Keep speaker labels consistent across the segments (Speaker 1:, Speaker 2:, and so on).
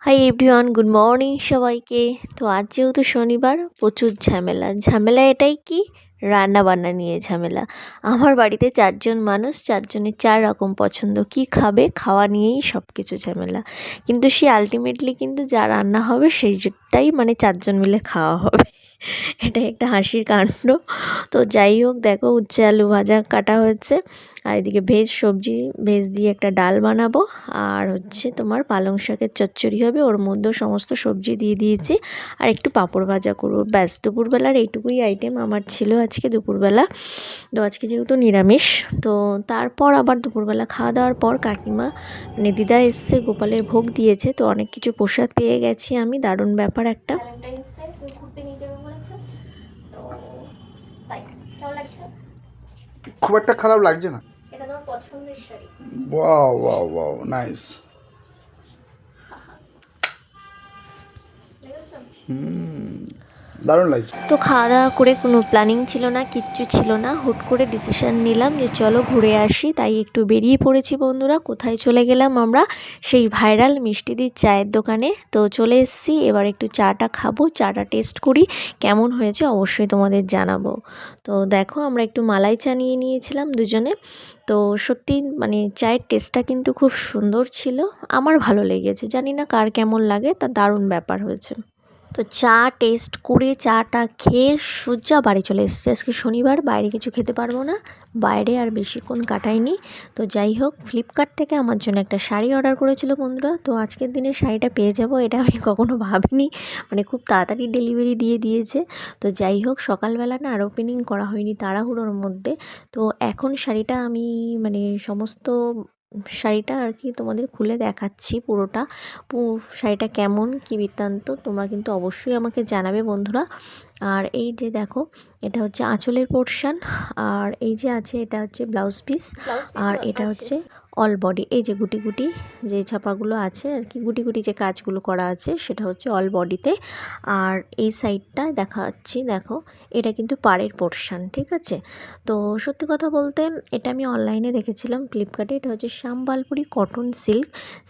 Speaker 1: Hi everyone, good morning সবাইকে। তো আজ যেহেতু শনিবার, প্রচুর ঝামেলা। ঝামেলা এটাই কি, রান্না বান্না নিয়ে ঝামেলা। আমার বাড়িতে 4জন মানুষ, 4জনের 4 রকম পছন্দ। কি খাবে, খাওয়া নিয়েই সব কিছু ঝামেলা। কিন্তু সে আলটিমেটলি কিন্তু যা রান্না হবে সেইটাই মানে 4জন মিলে খাওয়া হবে। এটা একটা হাসির কাণ্ড। তো যাই হোক, দেখো উচ্ছে আলু ভাজা কাটা হয়েছে, আর এদিকে সবজি ভেজ দিয়ে একটা ডাল বানাবো, আর হচ্ছে তোমার পালং শাকের চচ্চড়ি হবে, ওর মধ্যেও সমস্ত সবজি দিয়ে দিয়েছি, আর একটু পাঁপড় ভাজা করবো। ব্যাস, দুপুরবেলার এইটুকুই আইটেম আমার ছিল আজকে দুপুরবেলা। তো আজকে যেহেতু নিরামিষ, তো তারপর আবার দুপুরবেলা খাওয়া দাওয়ার পর কাকিমা মানে দিদা এসছে, গোপালের ভোগ দিয়েছে, তো অনেক কিছু প্রসাদ পেয়ে গেছি আমি। দারুণ ব্যাপার একটা। ঘুরতে নিয়ে যাবে বলেছে, তো তাই। কেমন লাগছে?
Speaker 2: খুব একটা খারাপ লাগছে না।
Speaker 1: এটা তোমার পছন্দের sari.
Speaker 2: Wow wow wow, nice. দারুণ লাগছে।
Speaker 1: তো খাওয়া দাওয়া করে কোনো প্ল্যানিং ছিল না, কিচ্ছু ছিল না, হুট করে ডিসিশন নিলাম যে চলো ঘুরে আসি। তাই একটু বেরিয়ে পড়েছি বন্ধুরা। কোথায় চলে গেলাম আমরা? সেই ভাইরাল মিষ্টিদির চায়ের দোকানে। তো চলে এসেছি, এবার একটু চাটা খাবো, চাটা টেস্ট করি কেমন হয়েছে, অবশ্যই তোমাদের জানাবো। তো দেখো, আমরা একটু মালাই চা নিয়ে নিয়েছিলাম দুজনে। তো সত্যি মানে চায়ের টেস্টটা কিন্তু খুব সুন্দর ছিল, আমার ভালো লেগেছে। জানি না কার কেমন লাগে, তা দারুণ ব্যাপার হয়েছে। তো চা টেস্ট করে চাটা খেয়ে সোজা বাড়ি চলে এসেছে। আজকে শনিবার, বাইরে কিছু খেতে পারবো না, বাইরে আর বেশিক্ষণ কাটাইনি। তো যাই হোক, ফ্লিপকার্ট থেকে আমার জন্য একটা শাড়ি অর্ডার করেছিল বন্ধুরা। তো আজকের দিনে শাড়িটা পেয়ে যাব এটা আমি কখনো ভাবিনি, মানে খুব তাড়াতাড়ি ডেলিভারি দিয়ে দিয়েছে। তো যাই হোক, সকালবেলা না আর ওপেনিং করা হয়নি, তাড়াহুড়োর মধ্যে। তো এখন শাড়িটা আমি মানে সমস্ত শাড়িটা আর কি তোমাদের খুলে দেখাচ্ছি পুরোটা। শাড়িটা কেমন, কী বৃত্তান্ত, তোমরা কিন্তু অবশ্যই আমাকে জানাবে বন্ধুরা। আর এই যে দেখো, এটা হচ্ছে আঁচলের পোর্শন, আর এই যে আছে এটা হচ্ছে ব্লাউজ পিস, আর এটা হচ্ছে অল বডি। এই যে গুটি গুটি যে ছাপাগুলো আছে আর কি, গুটি গুটি যে কাজগুলো করা আছে, সেটা হচ্ছে অল বডিতে। আর এই সাইডটা দেখাচ্ছি, দেখো এটা কিন্তু পাড়ের পোর্শন, ঠিক আছে। তো সত্যি কথা বলতে, এটা আমি অনলাইনে দেখেছিলাম ফ্লিপকার্টে। এটা হচ্ছে শ্যামবালপুরি কটন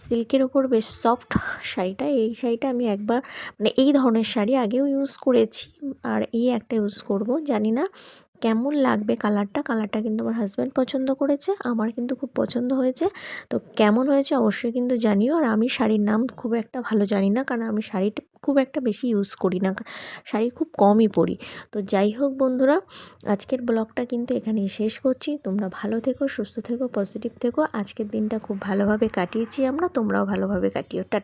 Speaker 1: সিল্কের ওপর বেশ সফট শাড়িটা। এই শাড়িটা আমি একবার মানে এই ধরনের শাড়ি আগেও ইউজ করেছি, আর এই একটা ইউজ করব। জানি না কেমন লাগবে কালারটা কিন্তু আমার হাজব্যান্ড পছন্দ করেছে, আমার কিন্তু খুব পছন্দ হয়েছে। তো কেমন হয়েছে অবশ্যই কিন্তু জানিও। আর আমি শাড়ির নাম খুব একটা ভালো জানি না, কারণ আমি শাড়িটা খুব একটা বেশি ইউজ করি না, শাড়ি খুব কমই পরি। তো যাই হোক বন্ধুরা, আজকের ব্লগটা কিন্তু এখানেই শেষ করছি। তোমরা ভালো থেকো, সুস্থ থেকো, পজিটিভ থেকো। আজকের দিনটা খুব ভালোভাবে কাটিয়েছি আমরা, তোমরাও ভালোভাবে কাটিও। টাটা।